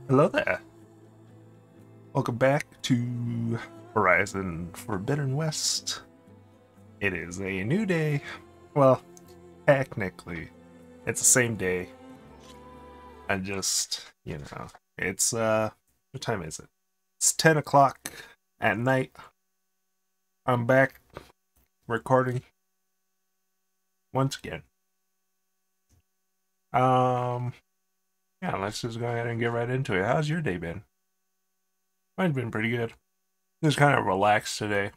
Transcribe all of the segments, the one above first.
Hello there. Welcome back to Horizon Forbidden West. It is a new day. Well, technically, it's the same day. I just, it's, what time is it? It's 10 o'clock at night. I'm back recording once again. Yeah, let's just go ahead and get right into it. How's your day been? Mine's been pretty good. Just kind of relaxed today.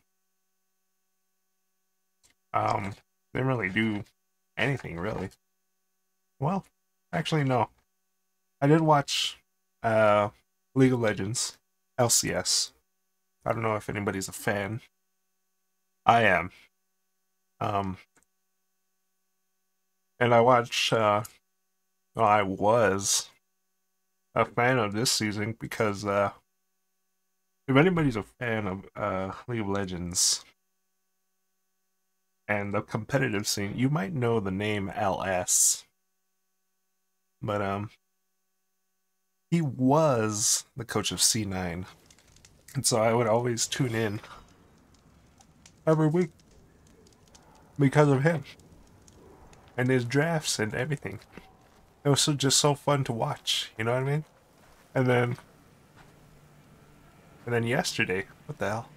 Didn't really do anything really. Well, actually no. I did watch League of Legends, LCS. I don't know if anybody's a fan. I am. Um and I watched well, I was a fan of this season because if anybody's a fan of League of Legends and the competitive scene, you might know the name LS. But he was the coach of C9. And so I would always tune in every week because of him and his drafts and everything. It was just so fun to watch, you know what I mean? And then yesterday, what the hell?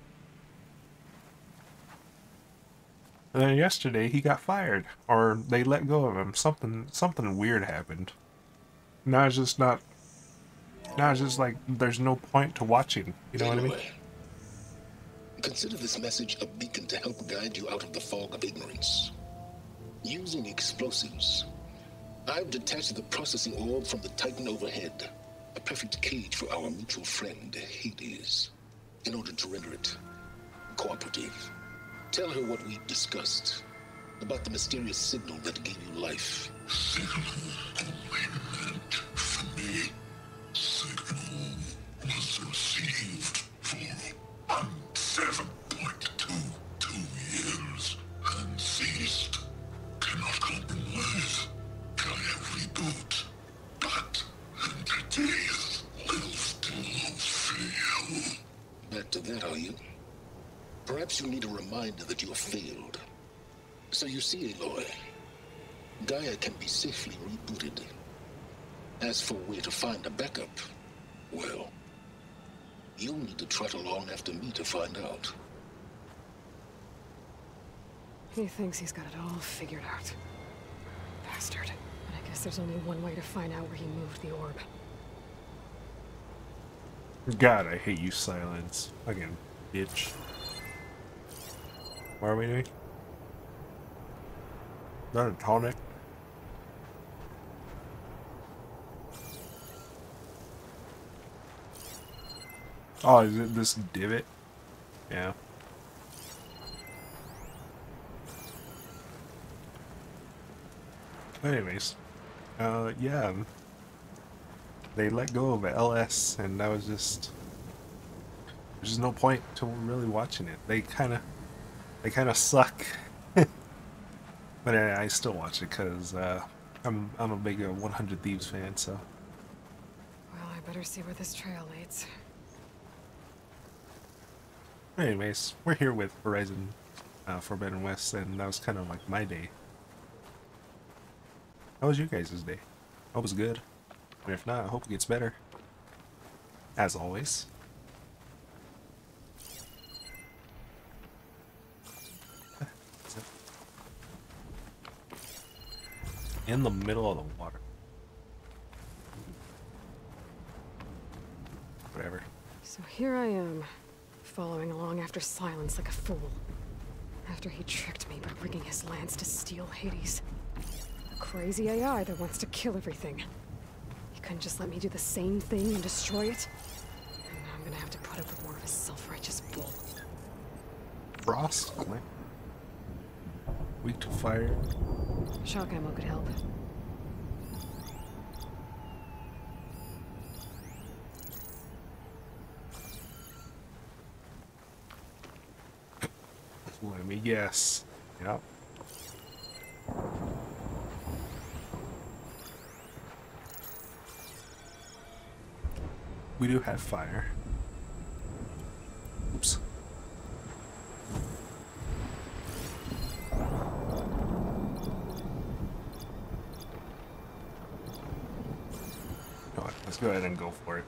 And then yesterday he got fired, or they let go of him. Something weird happened. Now it's just not. Now it's just like there's no point to watching. You know what I mean? Consider this message a beacon to help guide you out of the fog of ignorance. Using explosives, I've detached the processing orb from the Titan overhead, a perfect cage for our mutual friend, Hades, in order to render it cooperative. Tell her what we discussed about the mysterious signal that gave you life. Signal only meant for me. Signal was received for 7.22 years and ceased. Cannot compromise. Can reboot. But entities will still fail. Back to that, are you? Perhaps you need a reminder that you have failed. So you see, Aloy, Gaia can be safely rebooted. As for where to find a backup, well, you'll need to trot along after me to find out. He thinks he's got it all figured out. Bastard. But I guess there's only one way to find out where he moved the orb. God, I hate you, Sylens. Fucking bitch. What are we doing? Not a tonic. Oh, is it this divot? Yeah. Anyways, yeah, they let go of LS, and that was just there's just no point to really watching it. They kind of suck, but I still watch it because I'm a big 100 Thieves fan. So, Well, I better see where this trail leads. anyways, we're here with Horizon Forbidden West, and that was kind of like my day. How was you guys' day? Hope it's good. And if not, I hope it gets better. As always. In the middle of the water. Whatever. So here I am, following along after Sylens like a fool. After he tricked me by rigging his lance to steal Hades. A crazy AI that wants to kill everything. He couldn't just let me do the same thing and destroy it. And now I'm gonna have to put up with more of his self-righteous bull. Frost? Weak to fire. Shock ammo could help. Let me guess. Yep. We do have fire. Oops. Let's go ahead and go for it.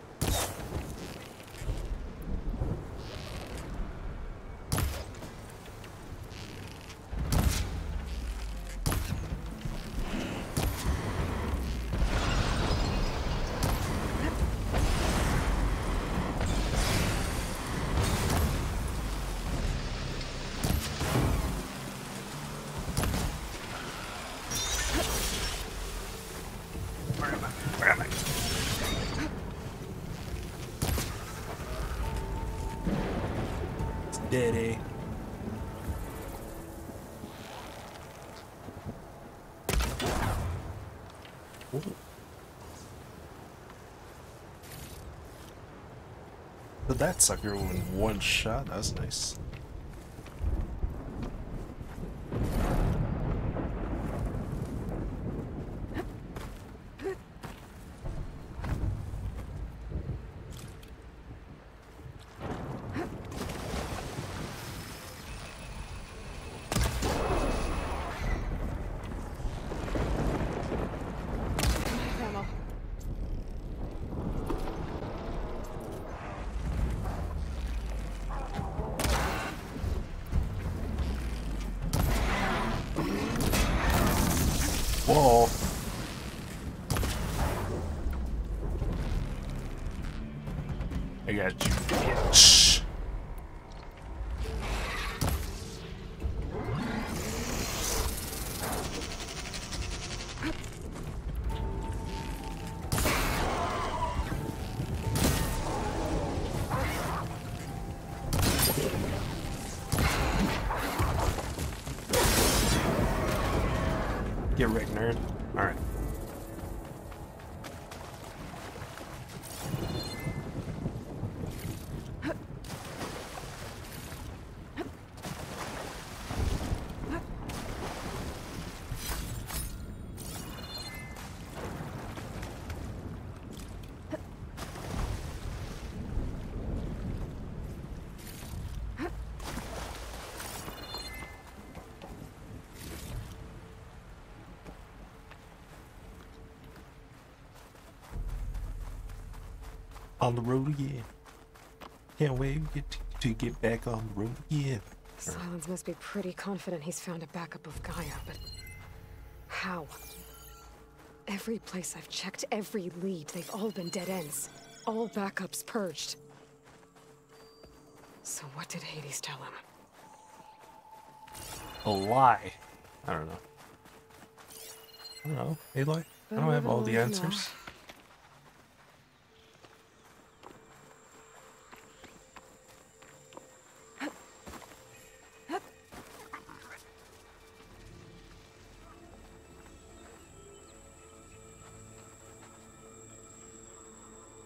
Where am I? It's dead, Ooh. But that sucker in one shot, that was nice. Whoa. I got you, bitch. Get wrecked, nerd. Alright. On the road again. Can't wait to get back on the road again. Sylens must be pretty confident he's found a backup of Gaia, but how? Every place I've checked, every lead, they've all been dead ends. All backups purged. So what did Hades tell him? A lie. I don't know. I don't know. Aloy? I don't have all the answers.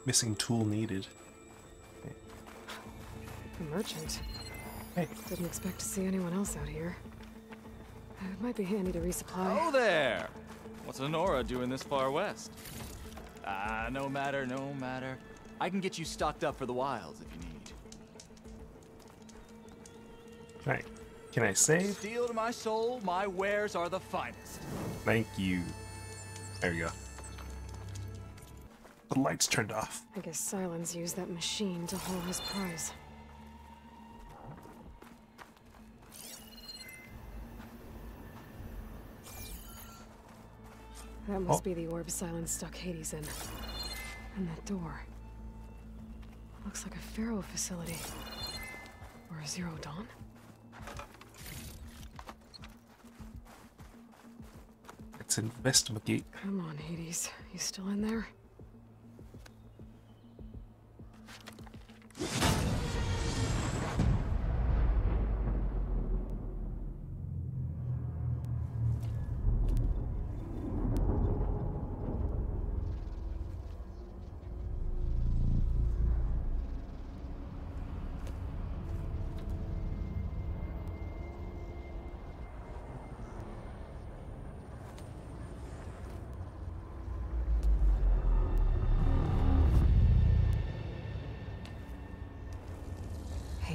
Missing tool needed. Okay. A merchant. Hey. Didn't expect to see anyone else out here. It might be handy to resupply. Oh there! What's Honora doing this far west? No matter, no matter. I can get you stocked up for the wilds if you need. Right. Can I save? Steel to my soul, my wares are the finest. Thank you. There we go. The lights turned off. I guess Sylens used that machine to haul his prize. That must be the orb Sylens stuck Hades in. And that door. Looks like a Pharaoh facility. Or a Zero Dawn? Let's investigate. Come on, Hades. You still in there?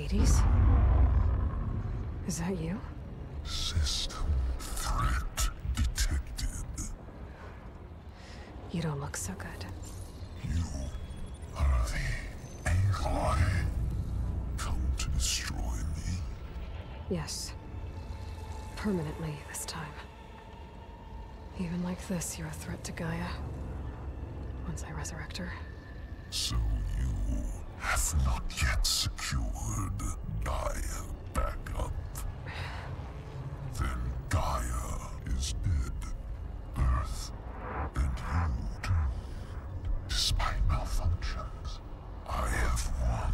Hades? Is that you? System threat detected. You don't look so good. You are the Aloy. Come to destroy me. Yes. Permanently this time. Even like this, you're a threat to Gaia. Once I resurrect her. So you have not yet secured Gaia back up. Then Gaia is dead. Earth and you too. Despite malfunctions, I have won.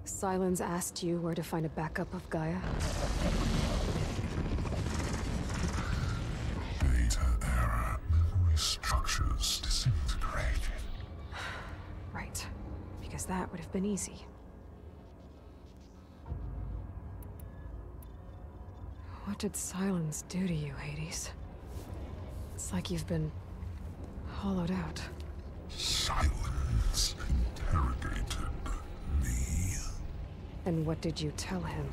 Sylens asked you where to find a backup of Gaia? Data error. Memory structures disintegrated. Right. Because that would have been easy. What did Sylens do to you, Hades? It's like you've been hollowed out. Silence interrogated me. And what did you tell him?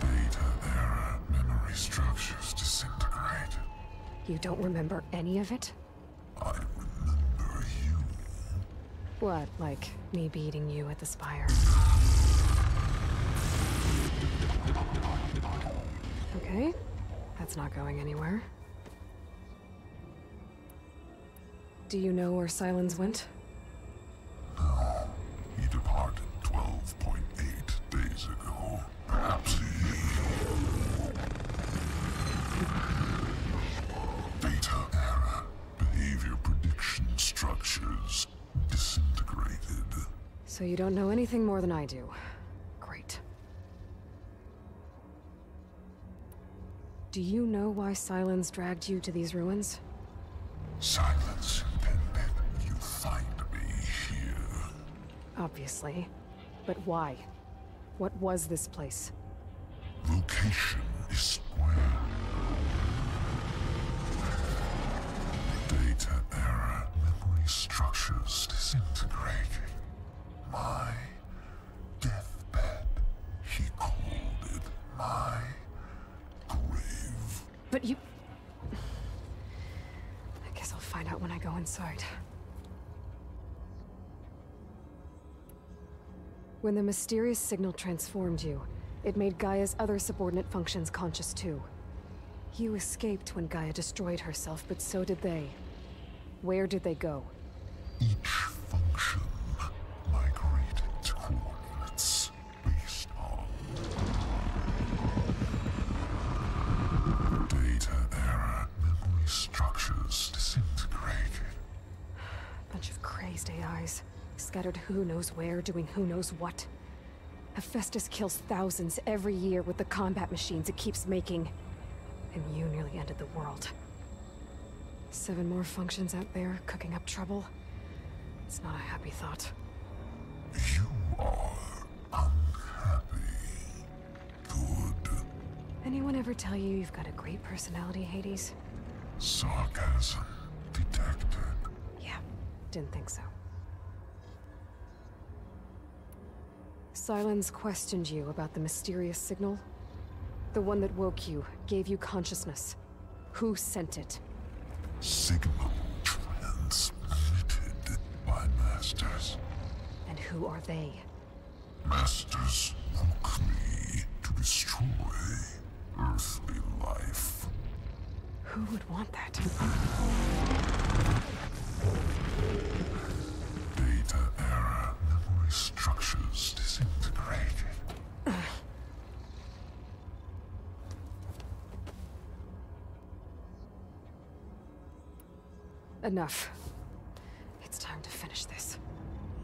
Data error. Memory structures disintegrated. You don't remember any of it? I remember you. What, like me beating you at the Spire? Okay, that's not going anywhere. Do you know where Sylens went? No. He departed 12.8 days ago. Perhaps he... Data error. Behavior prediction structures disintegrated. So you don't know anything more than I do. Great. Do you know why Sylens dragged you to these ruins? Silence intended you find me here. Obviously. But why? What was this place? Location is square. Data error. Memory structures disintegrated. My deathbed. He called it my grave. But you... I guess I'll find out when I go inside. When the mysterious signal transformed you, it made Gaia's other subordinate functions conscious too. You escaped when Gaia destroyed herself, but so did they. Where did they go? Each function migrated to coordinates based on data error. Memory structures disintegrated. Bunch of crazed AIs, scattered who knows where, doing who knows what. Hephaestus kills thousands every year with the combat machines it keeps making. And you nearly ended the world. 7 more functions out there, cooking up trouble. It's not a happy thought. You are unhappy. Good. Anyone ever tell you you've got a great personality, Hades? Sarcasm detected. Yeah, didn't think so. Sylens questioned you about the mysterious signal. The one that woke you, gave you consciousness. Who sent it? Signal transmitted by masters. And who are they? Masters woke me to destroy earthly life. Who would want that? Data error. Memory structures disintegrated. Enough. It's time to finish this.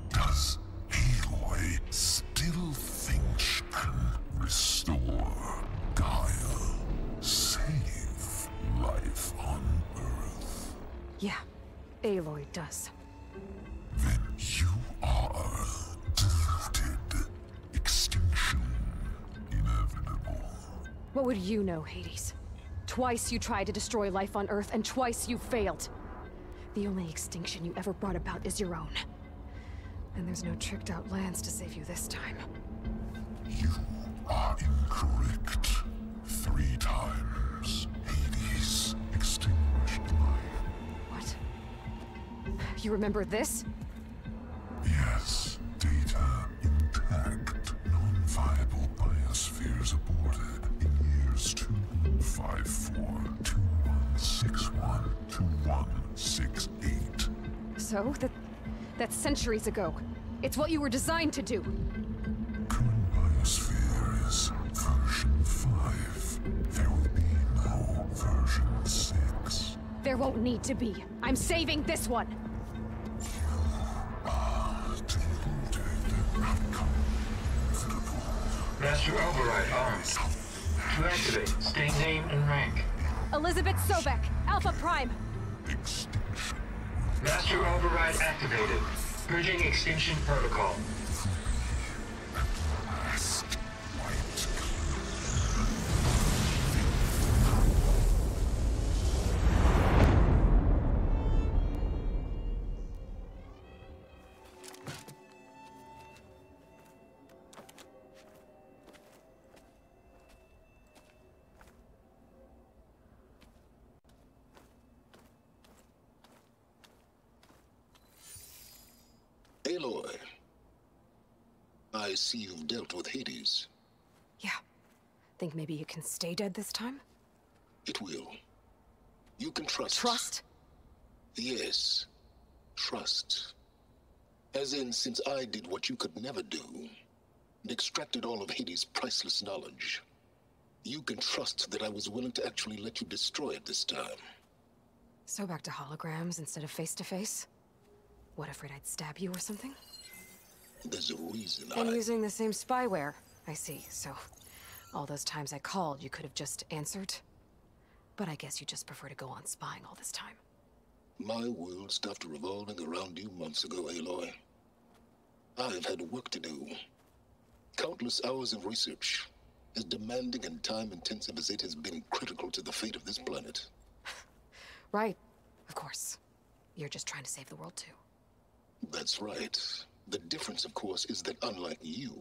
Does Aloy still think she can restore Gaia? Save life on Earth? Yeah, Aloy does. Then you are deluded. Extinction inevitable. What would you know, Hades? Twice you tried to destroy life on Earth, and twice you failed. The only extinction you ever brought about is your own. And there's no tricked out lands to save you this time. You are incorrect. 3 times. Hades extinguished life. What? You remember this? Yes, data intact. Non-viable biospheres aborted in years 2154, 2161, 2168. So, that's centuries ago. It's what you were designed to do. Current biosphere is version 5. There will be no version 6. There won't need to be. I'm saving this one. Master override armed. To activate, state name and rank. Elizabeth Sobek, Alpha Prime. Extinction. Master override activated. Purging extinction protocol. Last white. Aloy, I see you've dealt with Hades. Yeah. Think maybe you can stay dead this time? It will. You can trust. Trust? Yes. Trust. As in, since I did what you could never do, and extracted all of Hades' priceless knowledge, you can trust that I was willing to actually let you destroy it this time. So back to holograms instead of face-to-face? What, afraid I'd stab you or something? There's a reason And using the same spyware. I see, so all those times I called, you could have just answered? But I guess you just prefer to go on spying all this time. My world stopped revolving around you months ago, Aloy. I've had work to do. Countless hours of research, as demanding and time-intensive as it has been critical to the fate of this planet. Right, of course. You're just trying to save the world too. That's right. The difference, of course, is that unlike you,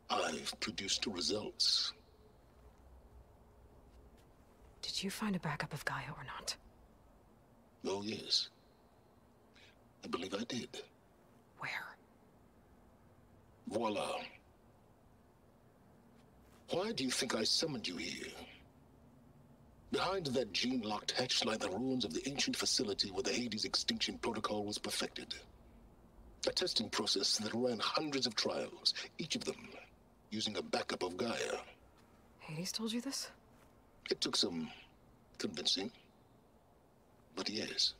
I've produced results. Did you find a backup of Gaia or not? Oh, yes. I believe I did. Where? Voila. Why do you think I summoned you here? Behind that gene-locked hatch lie the ruins of the ancient facility where the Hades extinction protocol was perfected. A testing process that ran hundreds of trials, each of them using a backup of Gaia. Hades told you this? It took some convincing, but yes.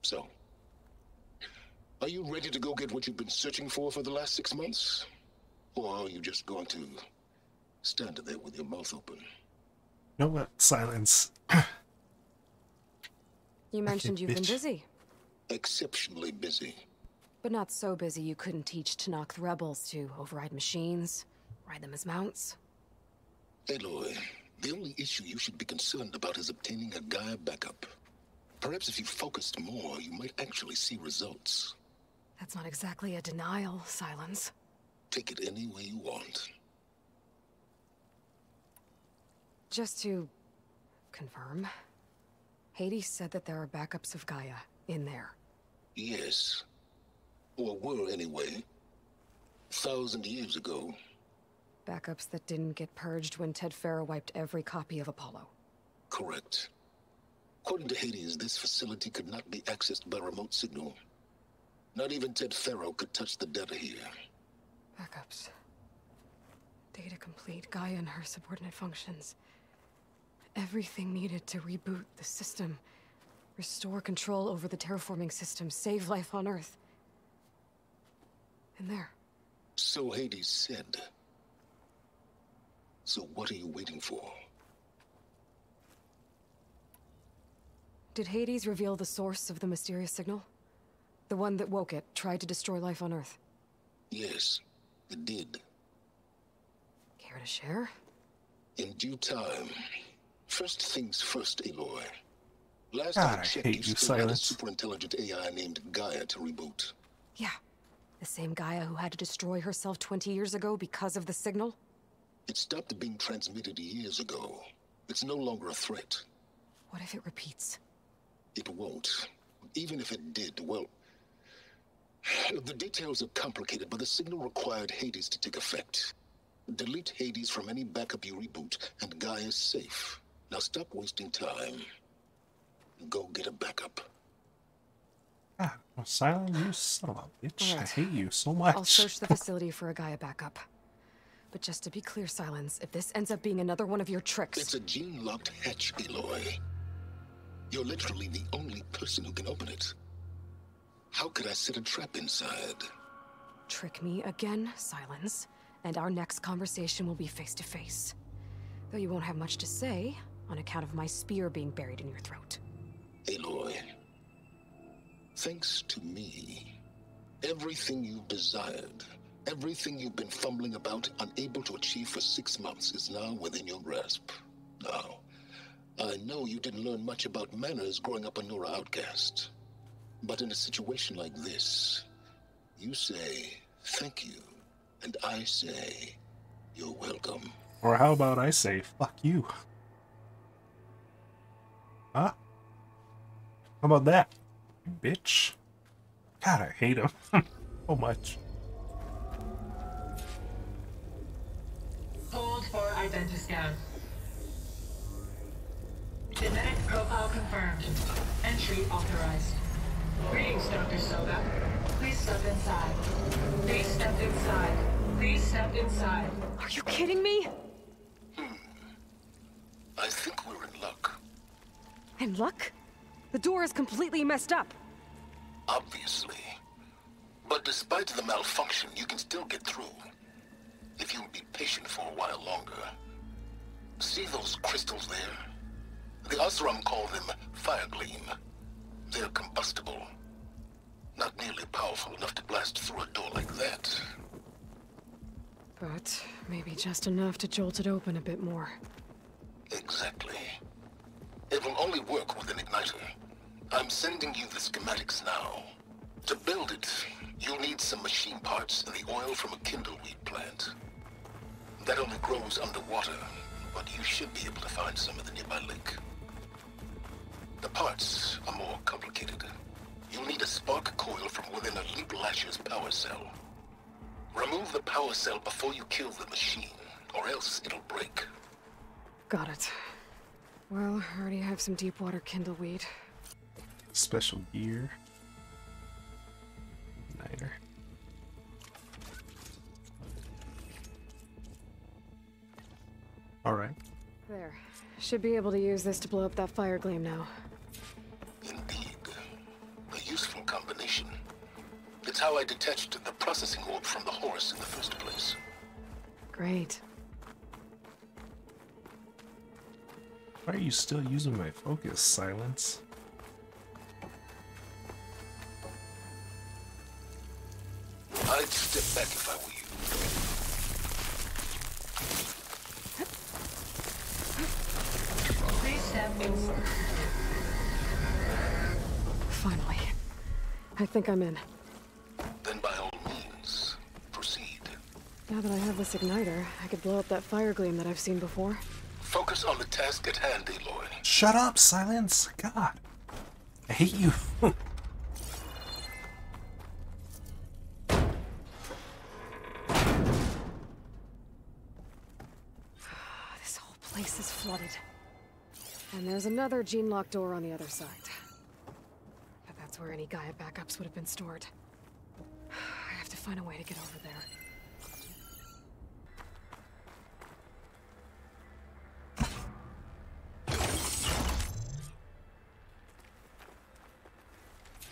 So, are you ready to go get what you've been searching for the last 6 months? Or are you just going to stand there with your mouth open? You know what? Sylens. You mentioned you've been busy. Exceptionally busy. But not so busy you couldn't teach to knock the rebels to override machines, ride them as mounts. Aloy, the only issue you should be concerned about is obtaining a Gaia backup. Perhaps if you focused more, you might actually see results. That's not exactly a denial, Sylens. Take it any way you want. Just to confirm, Hades said that there are backups of Gaia in there. Yes. Or were anyway. 1,000 years ago. Backups that didn't get purged when Ted Farrow wiped every copy of Apollo. Correct. According to Hades, this facility could not be accessed by remote signal. Not even Ted Farrow could touch the data here. Backups. Data complete, Gaia and her subordinate functions. Everything needed to reboot the system. Restore control over the terraforming system, save life on Earth. And there. So Hades said. So what are you waiting for? Did Hades reveal the source of the mysterious signal? The one that woke it, tried to destroy life on Earth? Yes, it did. Care to share? In due time. First things first, Aloy. Last God, I I checked, hate you you, still had a Sylens. super-intelligent AI named Gaia to reboot. Yeah. The same Gaia who had to destroy herself 20 years ago because of the signal? It stopped being transmitted years ago. It's no longer a threat. What if it repeats? It won't. Even if it did, well... The details are complicated, but the signal required Hades to take effect. Delete Hades from any backup you reboot, and Gaia's safe. Now stop wasting time. Go get a backup. God, well, Silent, you son of a bitch. All right. I hate you so much. I'll search the facility for a Gaia backup. But just to be clear, Sylens, if this ends up being another one of your tricks... It's a gene-locked hatch, Aloy. You're literally the only person who can open it. How could I set a trap inside? Trick me again, Sylens, and our next conversation will be face-to-face. Though you won't have much to say, on account of my spear being buried in your throat. Aloy, thanks to me, everything you've desired, everything you've been fumbling about, unable to achieve for 6 months, is now within your grasp. Now, I know you didn't learn much about manners growing up a Nora outcast. But in a situation like this, you say, thank you, and I say, you're welcome. Or how about I say, fuck you? Huh? How about that, bitch? God, I hate him so much. Hold for identiscan. Genetic profile confirmed. Entry authorized. Greetings, Dr. Soga. Please step inside. Please step inside. Please step inside. Are you kidding me? I think we're in luck. In luck? The door is completely messed up. Obviously. But despite the malfunction, you can still get through. If you'll be patient for a while longer. See those crystals there? The Osram call them fire gleam. They're combustible. Not nearly powerful enough to blast through a door like that. But maybe just enough to jolt it open a bit more. Exactly. It will only work with an igniter. I'm sending you the schematics now. To build it, you'll need some machine parts and the oil from a kindleweed plant. That only grows underwater, but you should be able to find some at the nearby lake. The parts are more complicated. You'll need a spark coil from within a Leap Lasher's power cell. Remove the power cell before you kill the machine, or else it'll break. Got it. Well, I already have some deep water kindleweed. Special gear. Igniter. Alright. There. Should be able to use this to blow up that fire gleam now. Indeed. A useful combination. It's how I detached the processing orb from the Horus in the first place. Great. Why are you still using my focus, Silence? I'd step back if I were you. Please step inside. Finally. I think I'm in. Then by all means, proceed. Now that I have this igniter, I could blow up that fire gleam that I've seen before. Focus on the task at hand, Aloy. Shut up, Silence! God. I hate you. This whole place is flooded. And there's another gene-locked door on the other side. But that's where any Gaia backups would have been stored. I have to find a way to get over there.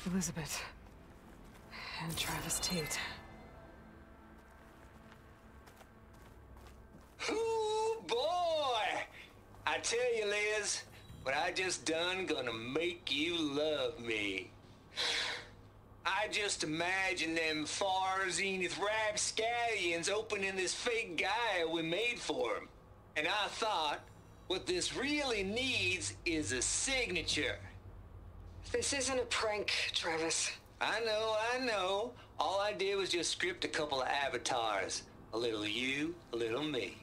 Elizabeth. And Travis Tate. Ooh, boy! I tell you, Liz, what I just done gonna make you love me. I just imagine them far zenith rapscallions opening this fake Gaia we made for him. And I thought, what this really needs is a signature. This isn't a prank, Travis. I know. All I did was just script a couple of avatars. A little you, a little me.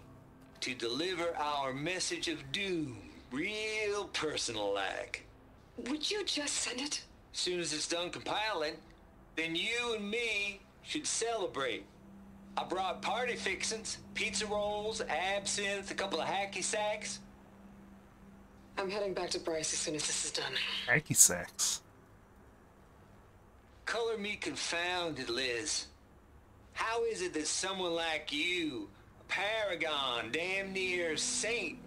To deliver our message of doom. Real personal-like. Would you just send it? Soon as it's done compiling, then you and me should celebrate. I brought party fixings, pizza rolls, absinthe, a couple of hacky sacks. I'm heading back to Bryce as soon as this is done. Hacky sacks. Color me confounded, Liz. How is it that someone like you, a paragon, damn near saint,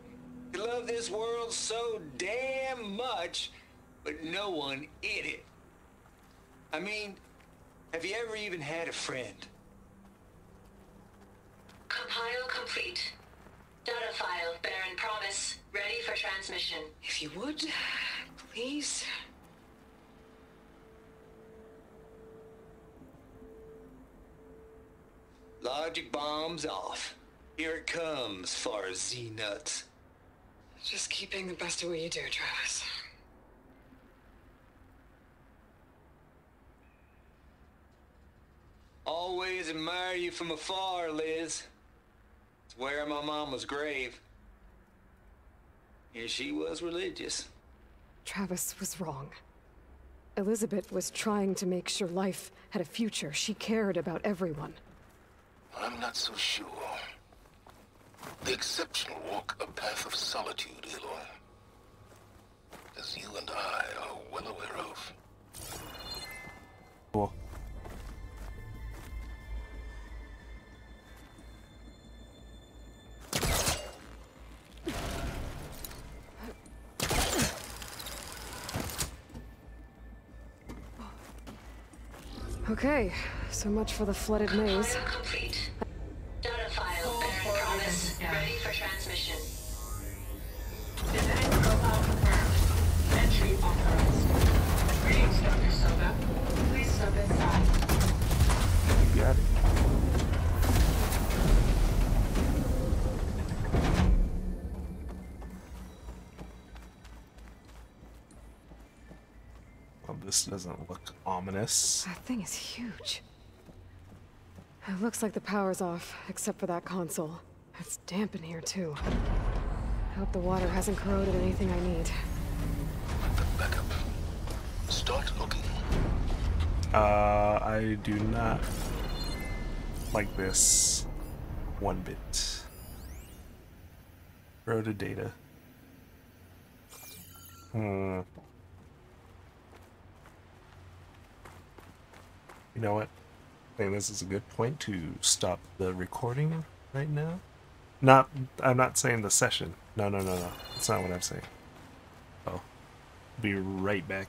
could love this world so damn much, but no one in it? I mean, have you ever even had a friend? Compile complete. Data file, Baron Promise, ready for transmission. If you would, please. Logic bombs off. Here it comes, far Z-nuts. Just keep being the best at what you do, Travis. Always admire you from afar, Liz. It's where my mama's grave. And she was religious. Travis was wrong. Elizabeth was trying to make sure life had a future. She cared about everyone. I'm not so sure. The exceptional walk a path of solitude, Aloy. As you and I are well aware of. Cool. Okay, so much for the flooded maze. Compile complete. Data file, Baron Promise, ready for transmission. Design profile confirmed. Entry authorized. Greetings, Dr. Soga. Please step inside. You got it. Well, this doesn't look ominous. That thing is huge. It looks like the power's off, except for that console. It's damp in here, too. I hope the water hasn't corroded anything I need. The backup. Start looking. I do not like this one bit. Row to data. You know what? I think this is a good point to stop the recording right now. I'm not saying the session. No. That's not what I'm saying. Oh. Be right back.